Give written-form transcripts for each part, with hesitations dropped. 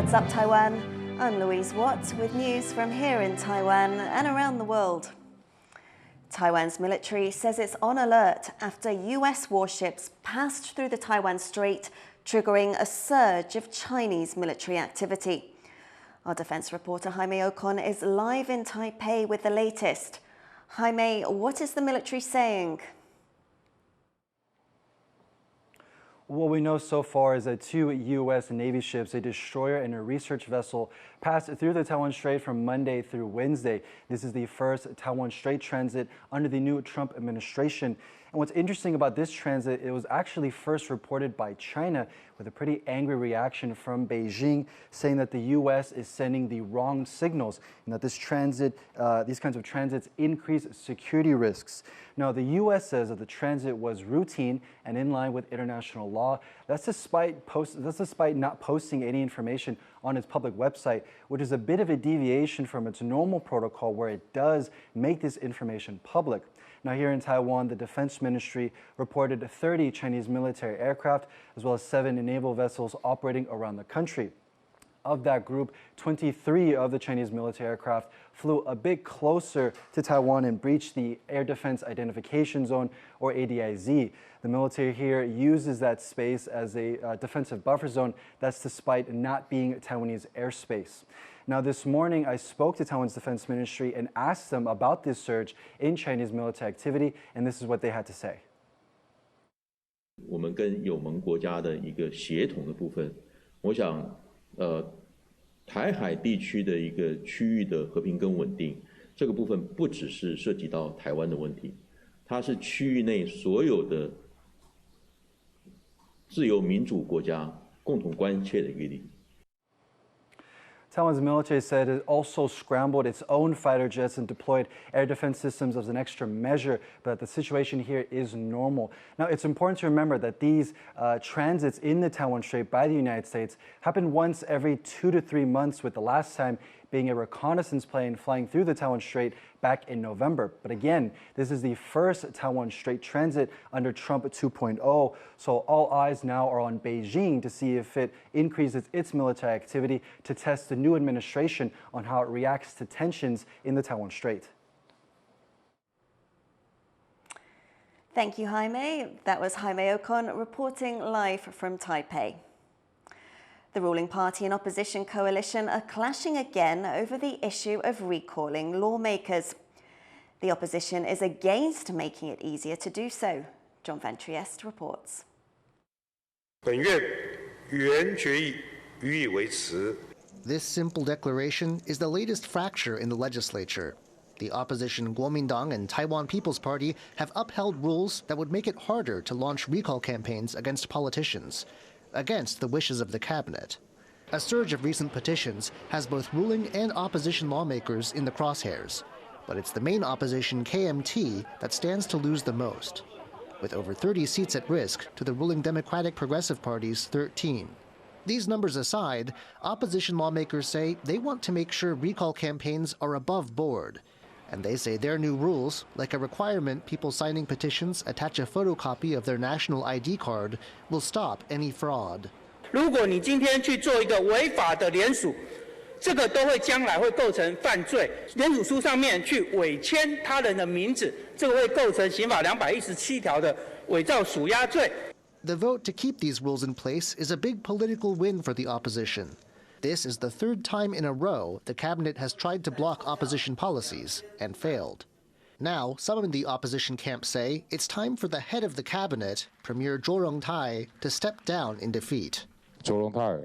What's up, Taiwan? I'm Louise Watt with news from here in Taiwan and around the world. Taiwan's military says it's on alert after US warships passed through the Taiwan Strait, triggering a surge of Chinese military activity. Our defense reporter Jaime Ocon is live in Taipei with the latest. Jaime, what is the military saying? What we know so far is that two U.S. Navy ships, a destroyer and a research vessel, passed through the Taiwan Strait from Monday through Wednesday. This is the first Taiwan Strait transit under the new Trump administration. And what's interesting about this transit, it was actually first reported by China with a pretty angry reaction from Beijing, saying that the U.S. is sending the wrong signals and that this transit, these kinds of transits increase security risks. Now, the U.S. says that the transit was routine and in line with international law. That's despite not posting any information on its public website, which is a bit of a deviation from its normal protocol where it does make this information public. Now, here in Taiwan, the Defense Ministry reported 30 Chinese military aircraft as well as 7 naval vessels operating around the country. Of that group, 23 of the Chinese military aircraft flew a bit closer to Taiwan and breached the Air Defense Identification Zone, or ADIZ. The military here uses that space as a defensive buffer zone. That's despite not being Taiwanese airspace. Now, this morning, I spoke to Taiwan's Defense Ministry and asked them about this surge in Chinese military activity, and this is what they had to say. 我们跟友盟国家的一个协同的部分，我想，台海地区的一个区域的和平跟稳定，这个部分不只是涉及到台湾的问题，它是区域内所有的自由民主国家共同关切的一个议题。 Taiwan's military said it also scrambled its own fighter jets and deployed air defense systems as an extra measure, but the situation here is normal. Now, it's important to remember that these transits in the Taiwan Strait by the United States happen once every 2 to 3 months, with the last time being a reconnaissance plane flying through the Taiwan Strait back in November. But again, this is the first Taiwan Strait transit under Trump 2.0, so all eyes now are on Beijing to see if it increases its military activity to test the new administration on how it reacts to tensions in the Taiwan Strait. Thank you, Jaime. That was Jaime Ocon reporting live from Taipei. The ruling party and opposition coalition are clashing again over the issue of recalling lawmakers. The opposition is against making it easier to do so. John Van Trieste reports. 本院原决议予以维持。 This simple declaration is the latest fracture in the legislature. The opposition Kuomintang and Taiwan People's Party have upheld rules that would make it harder to launch recall campaigns against politicians, against the wishes of the cabinet. A surge of recent petitions has both ruling and opposition lawmakers in the crosshairs, but it's the main opposition KMT that stands to lose the most, with over 30 seats at risk to the ruling Democratic Progressive Party's 13. These numbers aside, opposition lawmakers say they want to make sure recall campaigns are above board. And they say their new rules, like a requirement people signing petitions attach a photocopy of their national ID card, will stop any fraud. 如果你今天去做一个违法的联署，这个都会将来会构成犯罪。联署书上面去伪签他人的名字，这个会构成刑法217条的伪造属押罪。 The vote to keep these rules in place is a big political win for the opposition. This is the third time in a row the cabinet has tried to block opposition policies and failed. Now, some in the opposition camp say it's time for the head of the cabinet, Premier Zhou Rongtai, to step down in defeat. 周荣泰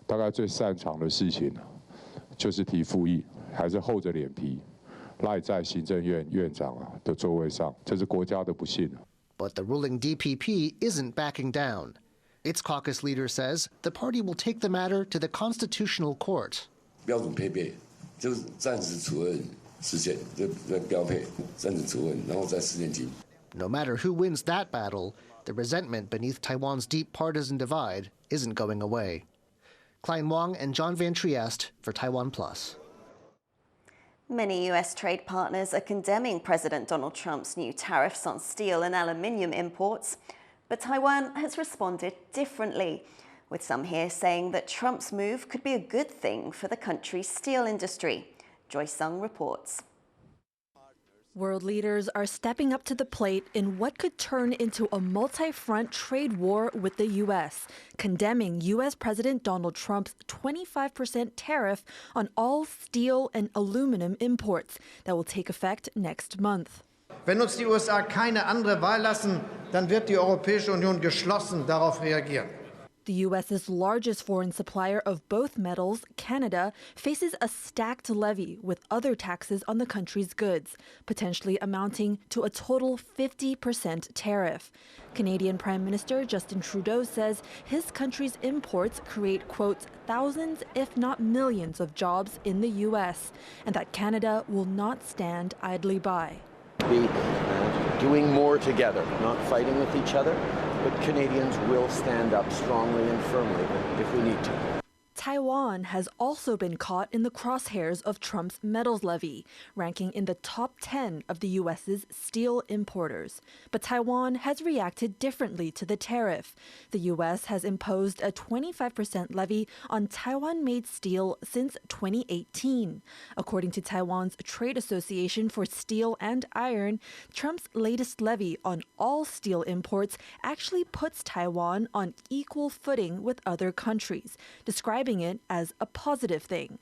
大概最擅长的事情就是提复议，还是厚着脸皮赖在行政院院长的座位上，这是国家的不幸。 But the ruling DPP isn't backing down. Its caucus leader says the party will take the matter to the Constitutional Court. 标准配备就是暂时处分时限，这标配暂时处分，然后再10年金。 No matter who wins that battle, the resentment beneath Taiwan's deep partisan divide isn't going away. Klein Wang and John Van Trieste for TaiwanPlus. Many US trade partners are condemning President Donald Trump's new tariffs on steel and aluminium imports, but Taiwan has responded differently. with some here saying that Trump's move could be a good thing for the country's steel industry. Joy Sung reports. World leaders are stepping up to the plate in what could turn into a multi-front trade war with the U.S., condemning U.S. President Donald Trump's 25% tariff on all steel and aluminum imports that will take effect next month. Wenn uns die USA keine andere Wahl lassen, dann wird die Europäische Union geschlossen darauf reagieren. The U.S.'s largest foreign supplier of both metals, Canada, faces a stacked levy with other taxes on the country's goods, potentially amounting to a total 50% tariff. Canadian Prime Minister Justin Trudeau says his country's imports create, quote, thousands, if not millions of jobs in the U.S., and that Canada will not stand idly by. Be doing more together, not fighting with each other, but Canadians will stand up strongly and firmly if we need to. Taiwan has also been caught in the crosshairs of Trump's metals levy, ranking in the top 10 of the U.S.'s steel importers. But Taiwan has reacted differently to the tariff. The U.S. has imposed a 25% levy on Taiwan-made steel since 2018. According to Taiwan's Trade Association for Steel and Iron, Trump's latest levy on all steel imports actually puts Taiwan on equal footing with other countries, describing it as a positive thing.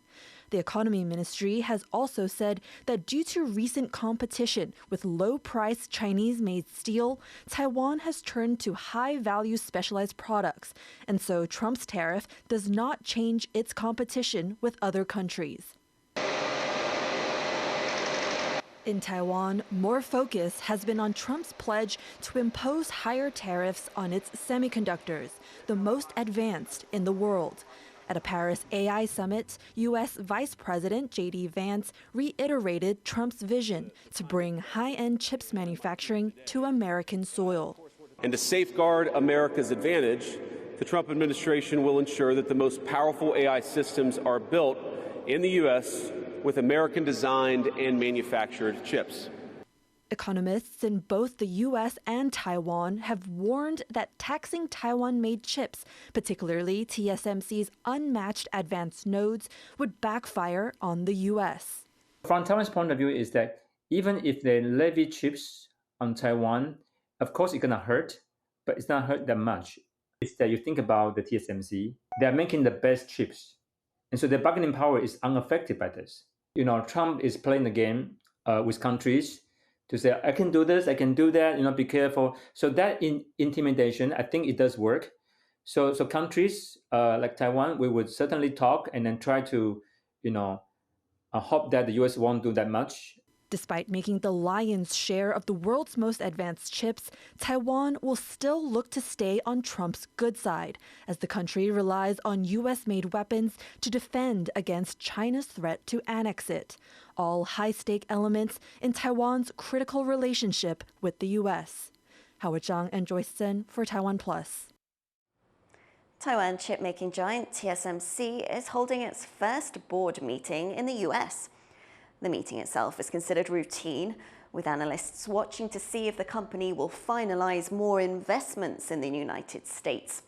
The Economy Ministry has also said that due to recent competition with low-priced Chinese-made steel, Taiwan has turned to high-value specialized products, and so Trump's tariff does not change its competition with other countries. In Taiwan, more focus has been on Trump's pledge to impose higher tariffs on its semiconductors, the most advanced in the world. At a Paris AI summit, U.S. Vice President J.D. Vance reiterated Trump's vision to bring high-end chips manufacturing to American soil. And to safeguard America's advantage, the Trump administration will ensure that the most powerful AI systems are built in the U.S. with American-designed and manufactured chips. Economists in both the U.S. and Taiwan have warned that taxing Taiwan-made chips, particularly TSMC's unmatched advanced nodes, would backfire on the U.S. From Taiwan's point of view is that even if they levy chips on Taiwan, of course it's going to hurt, but it's not hurt that much. It's that you think about the TSMC, they're making the best chips. And so their bargaining power is unaffected by this. You know, Trump is playing the game with countries to say, I can do this, I can do that, be careful. So that intimidation, I think it does work. So countries like Taiwan, we would certainly talk and then try to, hope that the U.S. won't do that much. Despite making the lion's share of the world's most advanced chips, Taiwan will still look to stay on Trump's good side, as the country relies on U.S.-made weapons to defend against China's threat to annex it, all high-stake elements in Taiwan's critical relationship with the U.S. Howard Zhang and Joyce Sen for TaiwanPlus. Taiwan chip-making giant TSMC is holding its first board meeting in the U.S. The meeting itself is considered routine, with analysts watching to see if the company will finalize more investments in the United States.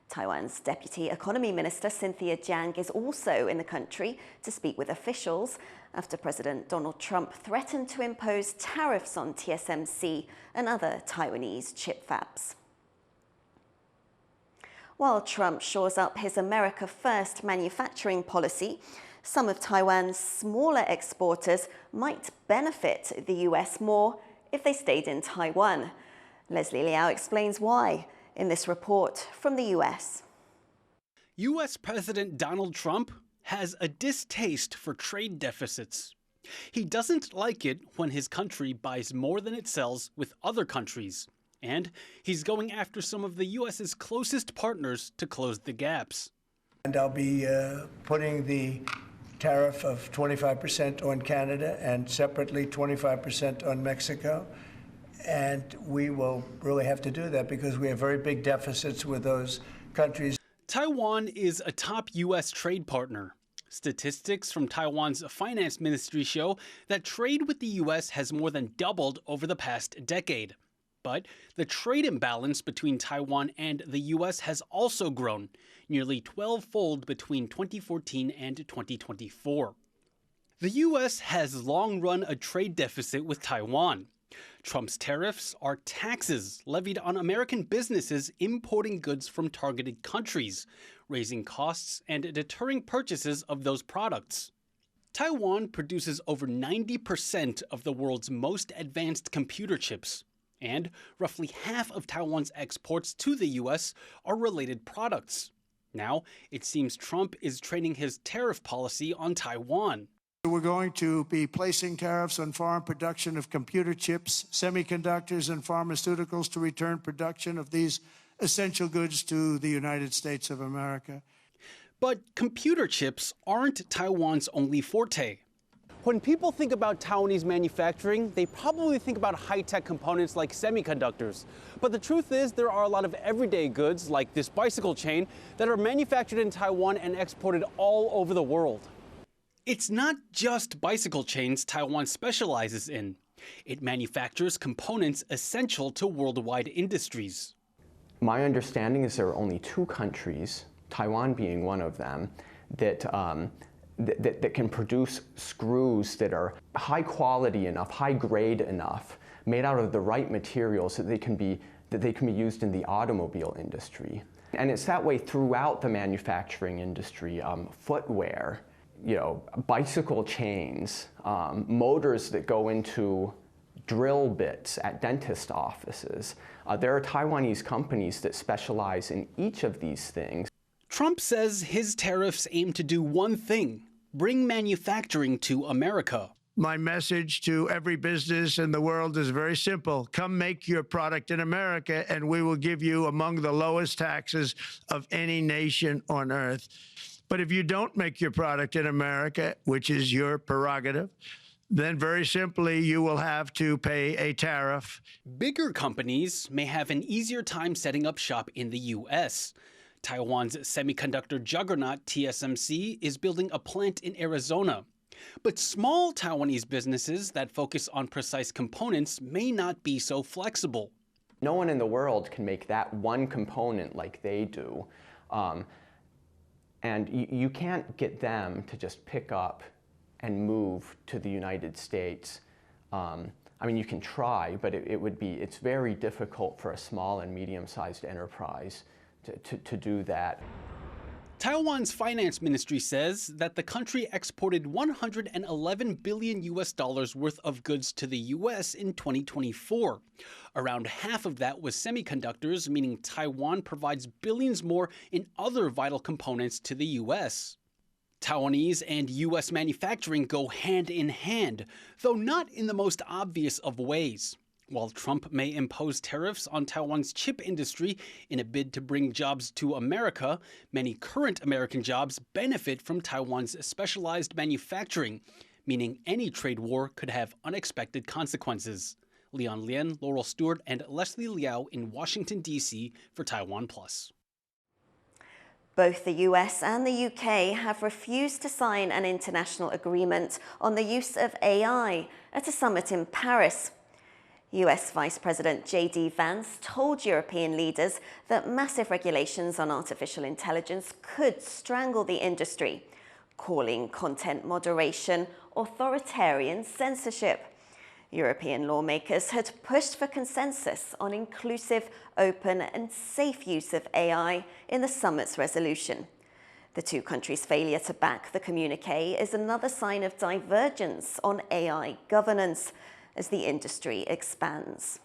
Taiwan's Deputy Economy Minister Cynthia Jiang is also in the country to speak with officials after President Donald Trump threatened to impose tariffs on TSMC and other Taiwanese chip fabs. While Trump shores up his America First manufacturing policy, some of Taiwan's smaller exporters might benefit the US more if they stayed in Taiwan. Leslie Liao explains why in this report from the US. US President Donald Trump has a distaste for trade deficits. He doesn't like it when his country buys more than it sells with other countries. And he's going after some of the US's closest partners to close the gaps. And I'll be putting the tariff of 25% on Canada and separately 25% on Mexico. And we will really have to do that because we have very big deficits with those countries. Taiwan is a top U.S. trade partner. Statistics from Taiwan's finance ministry show that trade with the U.S. has more than doubled over the past decade. But the trade imbalance between Taiwan and the U.S. has also grown, nearly 12-fold between 2014 and 2024. The U.S. has long run a trade deficit with Taiwan. Trump's tariffs are taxes levied on American businesses importing goods from targeted countries, raising costs and deterring purchases of those products. Taiwan produces over 90% of the world's most advanced computer chips, and roughly half of Taiwan's exports to the U.S. are related products. Now, it seems Trump is training his tariff policy on Taiwan. We're going to be placing tariffs on foreign production of computer chips, semiconductors, and pharmaceuticals to return production of these essential goods to the United States of America. But computer chips aren't Taiwan's only forte. When people think about Taiwanese manufacturing, they probably think about high-tech components like semiconductors. But the truth is, there are a lot of everyday goods, like this bicycle chain, that are manufactured in Taiwan and exported all over the world. It's not just bicycle chains Taiwan specializes in. It manufactures components essential to worldwide industries. My understanding is there are only 2 countries, Taiwan being one of them, that can produce screws that are high quality enough, high grade enough, made out of the right materials that they can be used in the automobile industry. And it's that way throughout the manufacturing industry, footwear, bicycle chains, motors that go into drill bits at dentist offices. There are Taiwanese companies that specialize in each of these things. Trump says his tariffs aim to do one thing: bring manufacturing to America. My message to every business in the world is very simple. Come make your product in America, and we will give you among the lowest taxes of any nation on earth. But if you don't make your product in America, which is your prerogative, then very simply you will have to pay a tariff. Bigger companies may have an easier time setting up shop in the U.S. Taiwan's semiconductor juggernaut TSMC is building a plant in Arizona. But small Taiwanese businesses that focus on precise components may not be so flexible. No one in the world can make that one component like they do. And you can't get them to just pick up and move to the United States. I mean, you can try, but it's very difficult for a small and medium-sized enterprise to do that. Taiwan's finance ministry says that the country exported $111 billion worth of goods to the U.S. in 2024. Around half of that was semiconductors, meaning Taiwan provides billions more in other vital components to the U.S. Taiwanese and U.S. manufacturing go hand in hand, though not in the most obvious of ways. While Trump may impose tariffs on Taiwan's chip industry in a bid to bring jobs to America, many current American jobs benefit from Taiwan's specialized manufacturing, meaning any trade war could have unexpected consequences. Leon Lien, Laurel Stewart, and Leslie Liao in Washington, D.C. for TaiwanPlus. Both the US and the UK have refused to sign an international agreement on the use of AI at a summit in Paris. US Vice President J.D. Vance told European leaders that massive regulations on artificial intelligence could strangle the industry, calling content moderation authoritarian censorship. European lawmakers had pushed for consensus on inclusive, open and safe use of AI in the summit's resolution. The 2 countries' failure to back the communiqué is another sign of divergence on AI governance as the industry expands.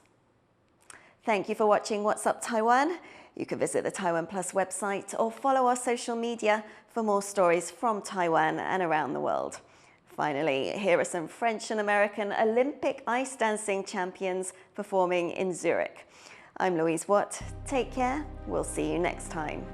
Thank you for watching What's Up Taiwan. You can visit the TaiwanPlus website or follow our social media for more stories from Taiwan and around the world. Finally, here are some French and American Olympic ice dancing champions performing in Zurich. I'm Louise Watt. Take care. We'll see you next time.